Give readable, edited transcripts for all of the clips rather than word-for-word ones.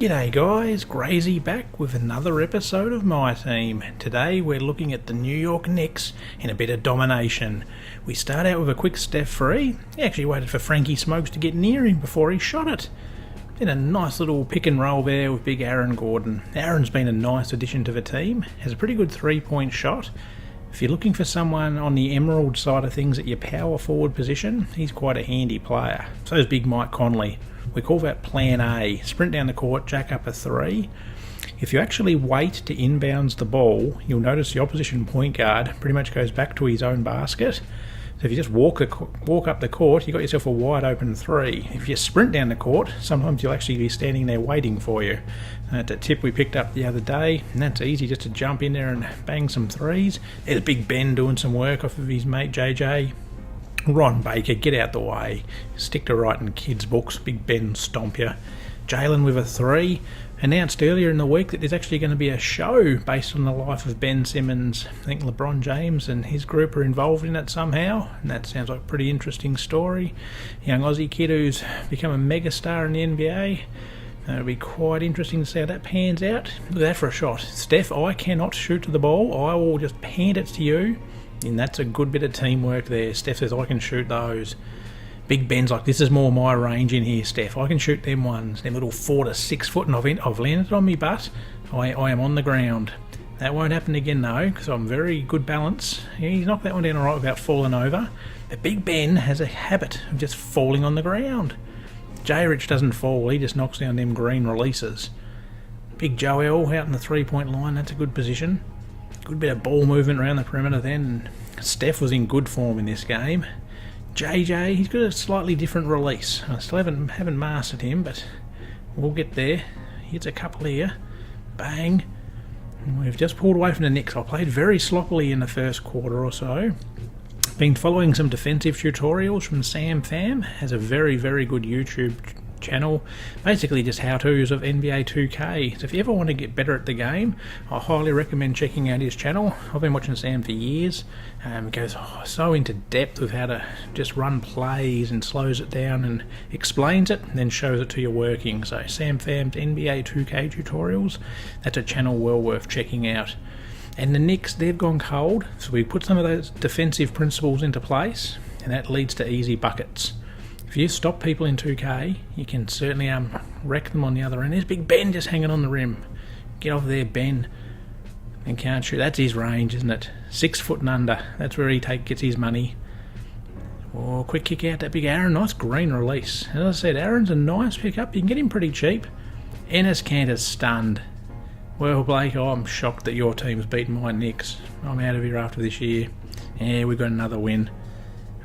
G'day guys, Grazy back with another episode of MyTeam. Today we're looking at the New York Knicks in a bit of domination. We start out with a quick Steph free. He actually waited for Frankie Smokes to get near him before he shot it. Then a nice little pick and roll there with big Aaron Gordon. Aaron's been a nice addition to the team, has a pretty good 3-point shot. If you're looking for someone on the emerald side of things at your power forward position, he's quite a handy player. So is big Mike Conley. We call that Plan A. Sprint down the court, jack up a 3. If you actually wait to inbounds the ball, you'll notice the opposition point guard pretty much goes back to his own basket. So if you just walk up the court, you've got yourself a wide open 3. If you sprint down the court, sometimes you'll actually be standing there waiting for you. That's a tip we picked up the other day, and that's easy just to jump in there and bang some 3s. There's Big Ben doing some work off of his mate JJ. Ron Baker, get out the way. Stick to writing kids' books. Big Ben stomp you. Jalen with a 3. Announced earlier in the week that there's actually going to be a show based on the life of Ben Simmons. I think LeBron James and his group are involved in it somehow, and that sounds like a pretty interesting story. Young Aussie kid who's become a megastar in the NBA. It'll be quite interesting to see how that pans out. Look at that for a shot. Steph, I cannot shoot to the ball. I will just hand it to you. And that's a good bit of teamwork there. Steph says, I can shoot those. Big Ben's like, this is more my range in here, Steph. I can shoot them ones. Them little 4 to 6 foot, and I've landed on me butt. I am on the ground. That won't happen again, though, because I'm very good balance. Yeah, he's knocked that one down all right without falling over. But Big Ben has a habit of just falling on the ground. J-Rich doesn't fall. He just knocks down them green releases. Big Joel out in the 3-point line. That's a good position. Good bit of ball movement around the perimeter then. Steph was in good form in this game. JJ, he's got a slightly different release. I still haven't mastered him, but we'll get there. He hits a couple here. Bang. We've just pulled away from the Knicks. I played very sloppily in the first quarter or so. Been following some defensive tutorials from Sam Pham. Has a very, very good YouTube channel, basically just how-tos of NBA 2K. So if you ever want to get better at the game, I highly recommend checking out his channel. I've been watching Sam for years. It goes so into depth with how to just run plays and slows it down and explains it and then shows it to you working. So Sam Pham's NBA 2K tutorials, that's a channel well worth checking out. And the Knicks, they've gone cold, so we put some of those defensive principles into place, and that leads to easy buckets. If you stop people in 2K, you can certainly wreck them on the other end. There's Big Ben just hanging on the rim. Get off there, Ben. And can't shoot. That's his range, isn't it? 6 foot and under. That's where he gets his money. Oh, quick kick out that big Aaron. Nice green release. As I said, Aaron's a nice pickup. You can get him pretty cheap. Enes Kanter's stunned. Well, Blake, I'm shocked that your team's beaten my Knicks. I'm out of here after this year. Yeah, we've got another win.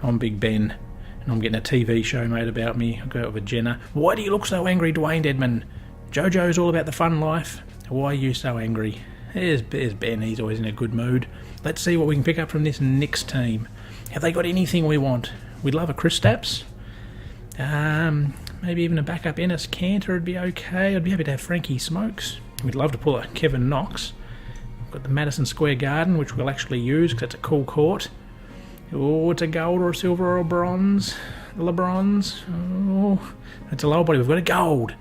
I'm Big Ben. And I'm getting a TV show made about me. I'll go out with Jenna. Why do you look so angry, Dwayne Dedman? JoJo's all about the fun life. Why are you so angry? There's Ben. He's always in a good mood. Let's see what we can pick up from this Knicks team. Have they got anything we want? We'd love a Kristaps. Maybe even a backup Enes Kanter would be okay. I'd be happy to have Frankie Smokes. We'd love to pull a Kevin Knox. We've got the Madison Square Garden, which we'll actually use because it's a cool court. Oh, it's a gold or a silver or a bronze. LeBron's. Oh, it's a lower body. We've got a gold.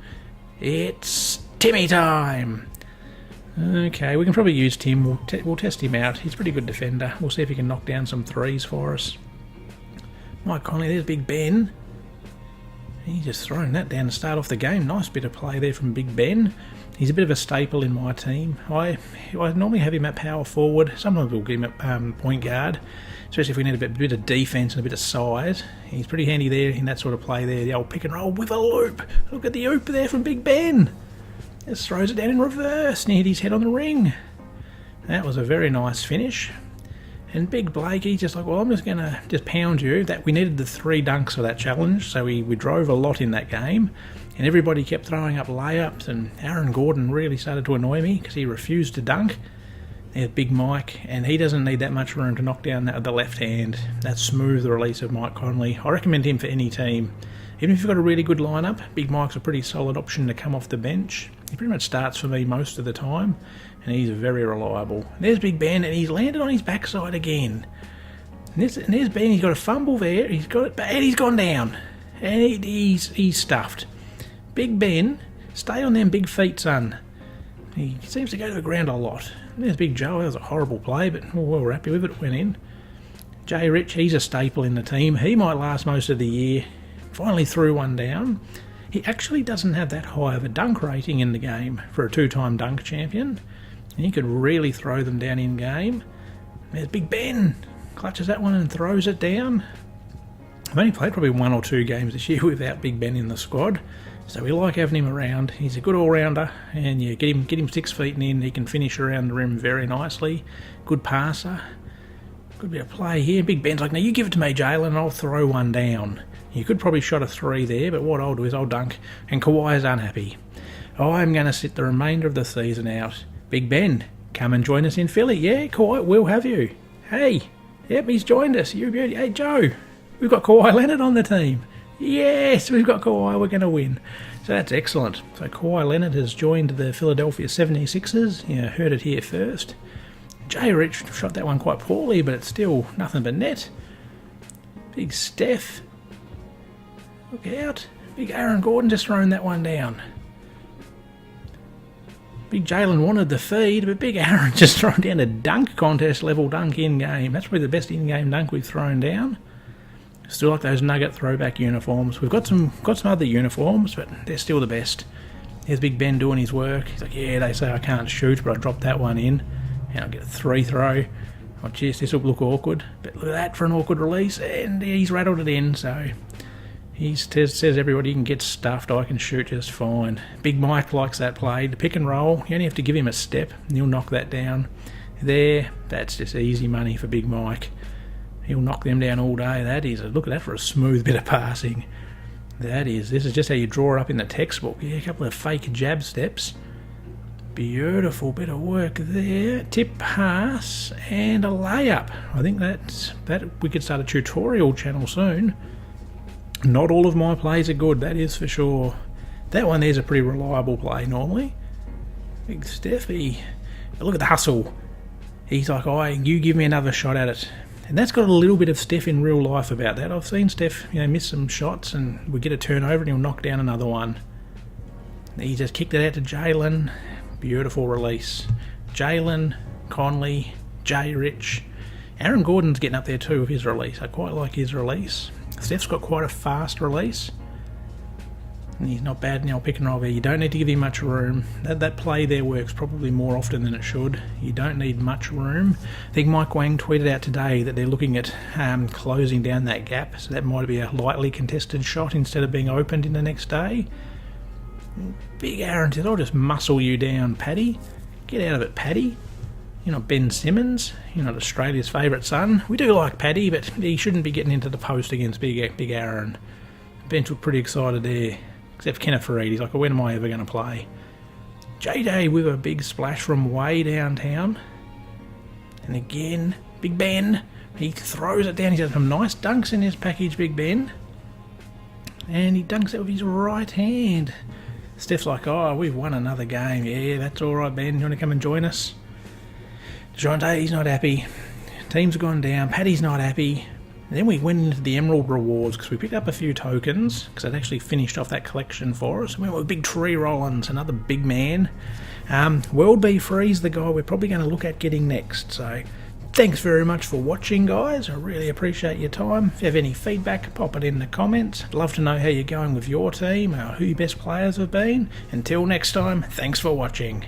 It's Timmy time. Okay, we can probably use Tim. We'll test him out. He's a pretty good defender. We'll see if he can knock down some 3s for us. Mike Conley, there's Big Ben. He's just throwing that down to start off the game. Nice bit of play there from Big Ben. He's a bit of a staple in my team. I normally have him at power forward. Sometimes we'll give him at point guard, especially if we need a bit of defence and a bit of size. He's pretty handy there in that sort of play there. The old pick and roll with a loop. Look at the oop there from Big Ben. Just throws it down in reverse and he hit his head on the ring. That was a very nice finish. And Big Blake, he's just like, well, I'm just going to just pound you. That we needed the 3 dunks for that challenge, so we drove a lot in that game. And everybody kept throwing up layups, and Aaron Gordon really started to annoy me because he refused to dunk. There's Big Mike, and he doesn't need that much room to knock down the left hand. That smooth release of Mike Conley. I recommend him for any team. Even if you've got a really good lineup, Big Mike's a pretty solid option to come off the bench. He pretty much starts for me most of the time, and he's very reliable. And there's Big Ben, and he's landed on his backside again. And there's Ben, he's got a fumble there, he's got it, and he's gone down. And he's stuffed. Big Ben Stay on them big feet, son. He seems to go to the ground a lot. There's Big Joe. That was a horrible play, but we're happy with it. It went in. Jay Rich, he's a staple in the team. He might last most of the year. Finally threw one down. He actually doesn't have that high of a dunk rating in the game for a two-time dunk champion. He could really throw them down in game. There's Big Ben. Clutches that one and throws it down. I've only played probably 1 or 2 games this year without Big Ben in the squad, so we like having him around. He's a good all-rounder, and yeah, get him 6 feet in. He can finish around the rim very nicely. Good passer. Good bit of play here. Big Ben's like, now you give it to me, Jalen, and I'll throw one down. You could probably shot a 3 there, but what I'll do is I'll dunk, and Kawhi's unhappy. I'm going to sit the remainder of the season out. Big Ben, come and join us in Philly. Yeah, Kawhi, we'll have you. Hey, yep, he's joined us. You're a beauty. Hey, Joe, we've got Kawhi Leonard on the team. Yes, we've got Kawhi. We're going to win. So that's excellent. So Kawhi Leonard has joined the Philadelphia 76ers. You heard it here first. Jay Rich shot that one quite poorly, but it's still nothing but net. Big Steph. Look out. Big Aaron Gordon just throwing that one down. Big Jalen wanted the feed, but Big Aaron just thrown down a dunk contest level dunk in-game. That's probably the best in-game dunk we've thrown down. Still like those Nugget throwback uniforms. We've got some other uniforms, but they're still the best. Here's Big Ben doing his work. He's like, yeah, they say I can't shoot, but I dropped that one in. And I'll get a 3 throw. Oh, jeez, this will look awkward. But look at that for an awkward release. And he's rattled it in, so he says everybody can get stuffed. I can shoot just fine. Big Mike likes that play. The pick and roll, you only have to give him a step, and he'll knock that down. There, that's just easy money for Big Mike. He'll knock them down all day. That is, look at that for a smooth bit of passing. This is just how you draw it up in the textbook. Yeah, a couple of fake jab steps. Beautiful bit of work there. Tip pass and a layup. I think that we could start a tutorial channel soon. Not all of my plays are good, that is for sure. That one there's a pretty reliable play normally. Big Steffi. But look at the hustle. He's like, you give me another shot at it. And that's got a little bit of Steph in real life about that. I've seen Steph, miss some shots and we get a turnover and he'll knock down another one. He just kicked it out to Jalen. Beautiful release. Jalen, Conley, Jay Rich. Aaron Gordon's getting up there too with his release. I quite like his release. Steph's got quite a fast release. And he's not bad now pick and roll there. You don't need to give him much room. That play there works probably more often than it should. You don't need much room. I think Mike Wang tweeted out today that they're looking at closing down that gap. So that might be a lightly contested shot instead of being opened in the next day. Big Aaron says, I'll just muscle you down, Paddy. Get out of it, Paddy. You're not Ben Simmons. You're not Australia's favourite son. We do like Paddy, but he shouldn't be getting into the post against Big Aaron. Bench looked pretty excited there. Except Kenneth Fareed, he's like, when am I ever going to play? JJ with a big splash from way downtown. And again, Big Ben, he throws it down. He's got some nice dunks in his package, Big Ben. And he dunks it with his right hand. Steph's like, we've won another game. Yeah, that's all right, Ben. You want to come and join us? DeJounte, he's not happy. Team's gone down. Paddy's not happy. And then we went into the Emerald Rewards because we picked up a few tokens because I'd actually finished off that collection for us. We went with Big Tree Rollins, another big man. World B Free's the guy we're probably going to look at getting next. So thanks very much for watching, guys. I really appreciate your time. If you have any feedback, pop it in the comments. I'd love to know how you're going with your team or who your best players have been. Until next time, thanks for watching.